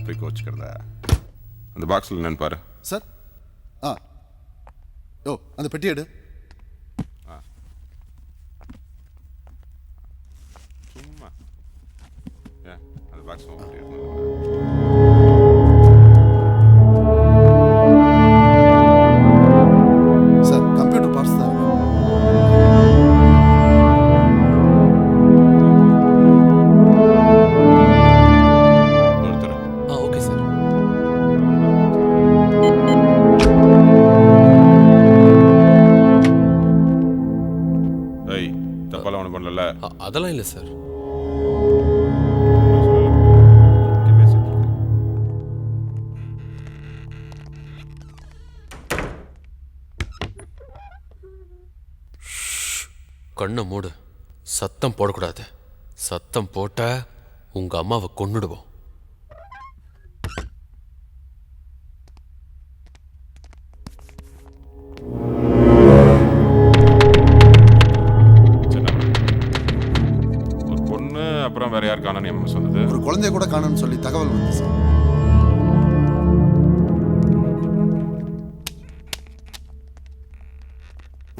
போய் கோச்சிக்கிறதா? அந்த பாக்ஸில் என்னன்னு பாரு. சார். அந்த பெட்டி எடு. சும்மா அந்த பாக்ஸ் சார், கம்ப்யூட்டர் பார்ட்ஸ் தான். Okay sir. தப்பாலாம் ஒன்றும் பண்ணல. அதெல்லாம் இல்லை சார். கண்ணை மூடு. சத்தம் போடக்கூடாது. சத்தம் போட்ட உங்க அம்மாவை கொன்னுடுவோம். ஒரு பொண்ணு அப்புறம் வேற யார் காணோன்னு அம்மா சொன்னது? ஒரு குழந்தைய கூட காணோன்னு சொல்லி தகவல் வந்து சார்.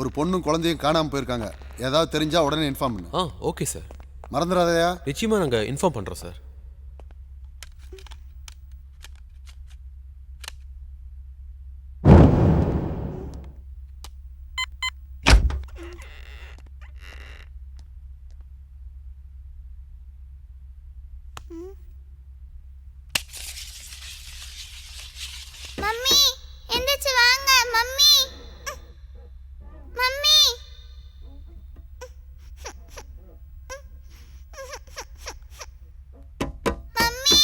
ஒரு பொண்ணும் குழந்தையும் காணாமல் போயிருக்காங்க. ஏதாவது தெரிஞ்சா உடனே இன்ஃபார்ம் பண்ணு. Okay sir. மறந்துடாதயா? நிச்சயமா நாங்கள் இன்ஃபார்ம் பண்ணுறோம் சார். மம்மி எந்திரிச்சு வாங்க. மம்மி மம்மி மம்மி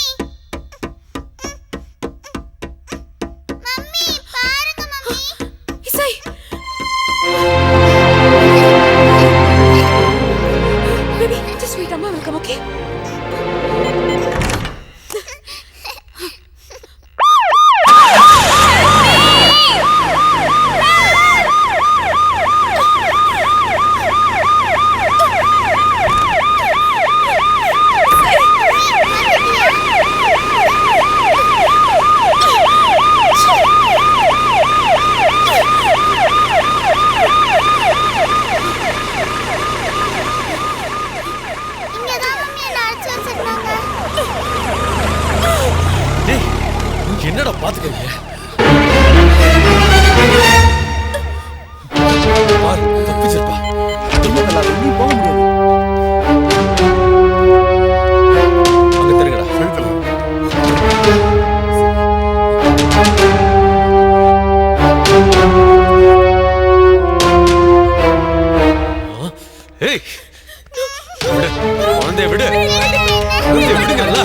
மம்மி பாருங்க மம்மி. இசை. Baby, just wait. Amma will come, okay? என்னடா பாத்துக்கிறீங்க? தப்பிச்சிருப்பா. போக முடியாது. அங்க தெரியுங்கடா. ஏய், குழந்தைய விடு. குழந்தைய விடுங்கல்ல.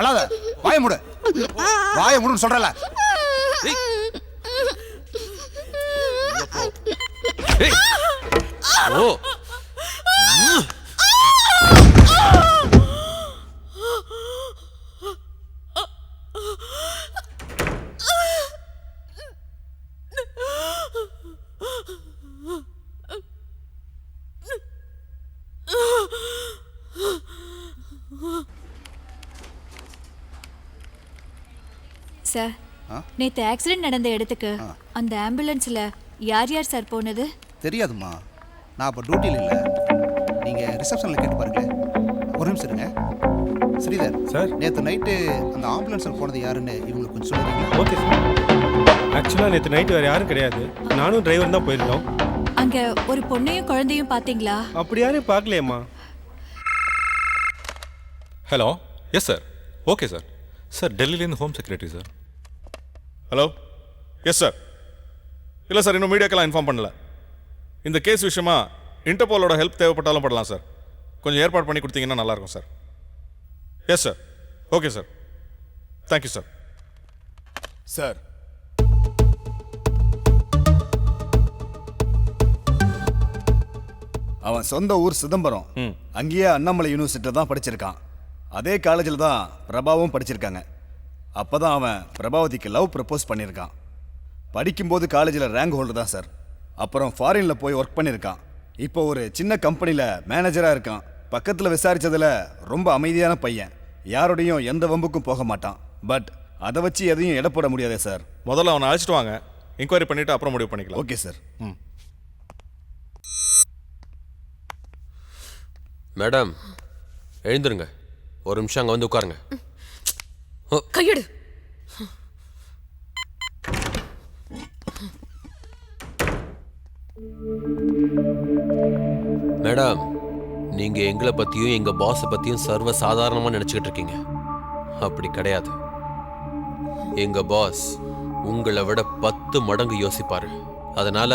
அழாத. வாய மூடு. வாய மூடுன்னு சொல்றல. சார், நேத்து ஆக்சிடென்ட் நடந்த இடத்துக்கு அந்த ஆம்புலன்ஸ்ல யார் யார் சார் போனது? தெரியாதுமா, நான் அப்போ டியூட்டியில் இல்லை. நீங்கள் ரிசப்ஷனில் கேட்டு பாருங்க. ஒரு நிமிஷம் இருங்க. ஸ்ரீதர் சார். நேற்று நைட்டு அந்த ஆம்புலன்ஸில் போனது யாருன்னு இவங்களுக்கு கொஞ்சம் சொல்லுறீங்களா? Okay sir. ஆக்சுவலாக நேற்று நைட்டு வேறு யாரும் கிடையாது, நானும் டிரைவர் தான் போயிருந்தோம். அங்க ஒரு பொண்ணையும் குழந்தையும் பாத்தீங்களா? அப்படி யாரையும் பார்க்கலையம்மா. Hello, yes sir. Okay sir. Sir டெல்லியிலேருந்து home secretary sir. Hello, yes sir. இல்லை சார், இன்னும் மீடியாக்கெல்லாம் இன்ஃபார்ம் பண்ணல. இந்த கேஸ் விஷயமா இன்டர்போலோட ஹெல்ப் தேவைப்பட்டாலும் படலாம் சார். கொஞ்சம் ஏற்பாடு பண்ணி கொடுத்தீங்கன்னா நல்லாயிருக்கும் sir. S sir. Okay sir. Thank you sir. Sir, அவன் சொந்த ஊர் சிதம்பரம். அங்கேயே அண்ணாமலை யூனிவர்சிட்டியில் தான் படிச்சிருக்கான். அதே காலேஜில் தான் பிரபாவும் படிச்சிருக்காங்க. அப்போ தான் அவன் பிரபாவதிக்கு லவ் ப்ரப்போஸ் பண்ணியிருக்கான். படிக்கும்போது காலேஜில் ரேங்க் ஹோல்டர் தான் சார். அப்புறம் ஃபாரினில் போய் ஒர்க் பண்ணியிருக்கான். இப்போ ஒரு சின்ன கம்பெனியில் மேனேஜராக இருக்கான். பக்கத்தில் விசாரித்ததில் ரொம்ப அமைதியான பையன், யாரோடையும் எந்த வம்புக்கும் போக மாட்டான். பட் அதை வச்சு எதையும் எடை போட முடியாதே சார். முதல்ல அவனை அழைச்சிட்டு வாங்க, என்கொயரி பண்ணிவிட்டு அப்புறம் முடிவு பண்ணிக்கலாம். Okay sir. மேடம் எழுந்துருங்க, ஒரு நிமிஷம் அங்கே வந்து உட்காருங்க. கையெடு. மேடம், நீங்க எங்களை பத்தியும் எங்க பாஸை பத்தியும் சர்வ சாதாரணமா நினைச்சுக்கிட்டு இருக்கீங்க. அப்படி கிடையாது. எங்க பாஸ் உங்களை விட 10 மடங்கு யோசிப்பாரு. அதனால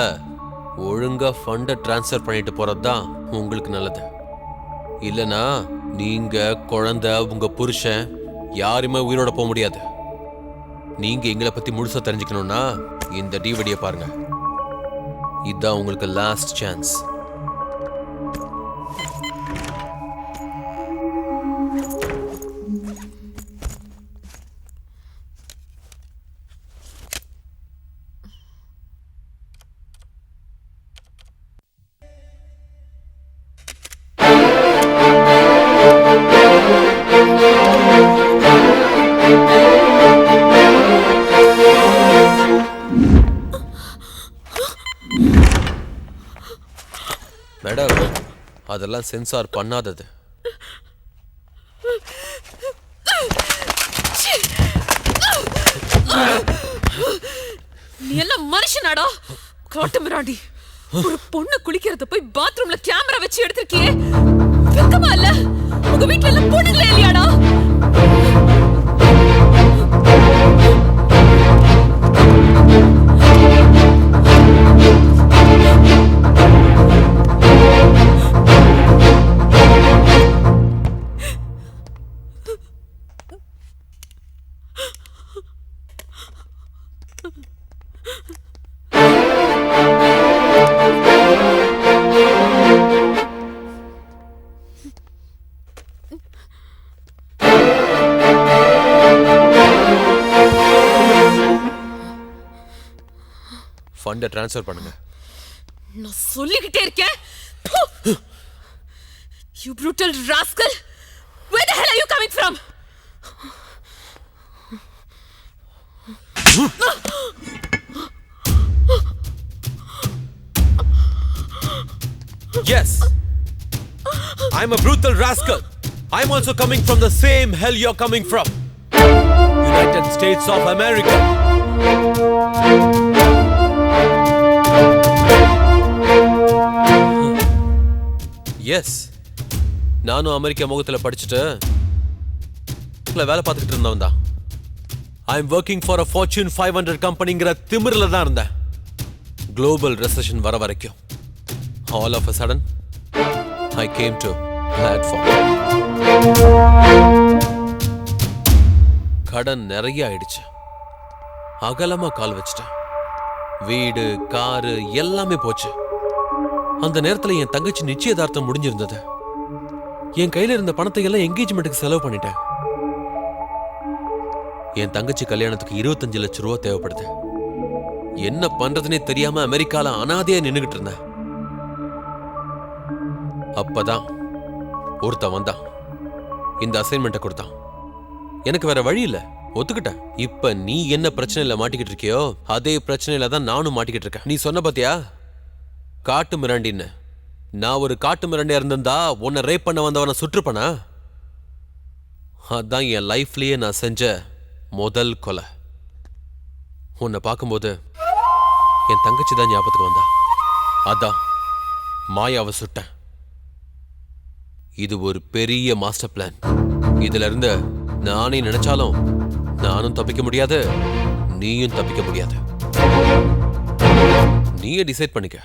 ஒழுங்கா ஃபண்டை டிரான்ஸ்ஃபர் பண்ணிட்டு போறது தான் உங்களுக்கு நல்லது. இல்லைனா நீங்க, குழந்தை, உங்க புருஷன் யாருமே உயிரோட போக முடியாது. நீங்க எங்களை பத்தி முழுசா தெரிஞ்சுக்கணும்னா இந்த டிவிடியை பாருங்க. இதுதான் உங்களுக்கு லாஸ்ட் சான்ஸ். மேடம், அதெல்லாம் சென்சார் பண்ணாதது. நீ எல்லாம் மனுஷனாடா? காட்டு மிராண்டி. ஒரு பொண்ணு குளிக்கிறத போய் பாத்ரூம்ல கேமரா வச்சு எடுத்திருக்கியே, வெக்கமா இல்ல? உங்க வீட்ல எல்லாம் பொண்ணுங்களே இல்லையாடா? ஃபண்டை ட்ரான்ஸ்ஃபர் பண்ணுங்க. நான் சொல்லிக்கிட்டே இருக்கேன். You brutal rascal! Where the hell are you coming from? Yes, I'm a brutal rascal. I'm also coming from the same hell you're coming from. United States of America. Yes, நானும் America முகத்தில் படிச்சுட்டு வேலை பார்த்துக்கிட்டு இருந்தவன் தான். I am working for a fortune 500 கம்பெனிங்கிற திமிரில் தான் இருந்தேன். குளோபல் ரெசெஷன் வர வரைக்கும் all of a sudden I came to platform. கடன் நிறைய ஆயிடுச்சு. அகலமா கால் வச்சிட்டேன். வீடு, காரு எல்லாமே போச்சு. அந்த நேரத்துல என் தங்கச்சி நிச்சயதார்த்தம் முடிஞ்சிருந்தது. என் கையில இருந்த பணத்தை எல்லாம் என்கேஜ்மெண்ட்டுக்கு செலவு பண்ணிட்டேன். என் தங்கச்சி கல்யாணத்துக்கு 25 லட்சம் ரூபா தேவைப்படுது. என்ன பண்றதுனே தெரியாம அமெரிக்கால அனாதையா நின்னுகிட்டு இருந்தேன். அப்பதான் ஒருத்தன் வந்தான், இந்த அசைன்மெண்ட்டை கொடுத்தான். எனக்கு வேற வழி இல்ல, ஒத்துக்கிட்டேன். இப்ப நீ என்ன பிரச்சனையில மாட்டிக்கிட்டு இருக்கியோ அதே பிரச்சனையில தான் நானும் மாட்டிக்கிட்டு இருக்கேன். நீ சொன்ன பாத்தியா காட்டு மிராண்டின்னு? நான் ஒரு காட்டு மிராண்டியா இருந்திருந்தா உன்னை ரேப் பண்ண வந்தவனை சுற்றுப்பனா? அதான் என் லைஃப்லயே நான் செஞ்ச முதல் கொலை. உன்னை பார்க்கும்போது என் தங்கச்சி தான் ஞாபகத்துக்கு வந்தா. அதான் மாயாவை சுட்டேன். இது ஒரு பெரிய மாஸ்டர் பிளான். இதுல இருந்து நானே நினைச்சாலும் நானும் தப்பிக்க முடியாது, நீயும் தப்பிக்க முடியாது. நீயே டிசைட் பண்ணிக்க.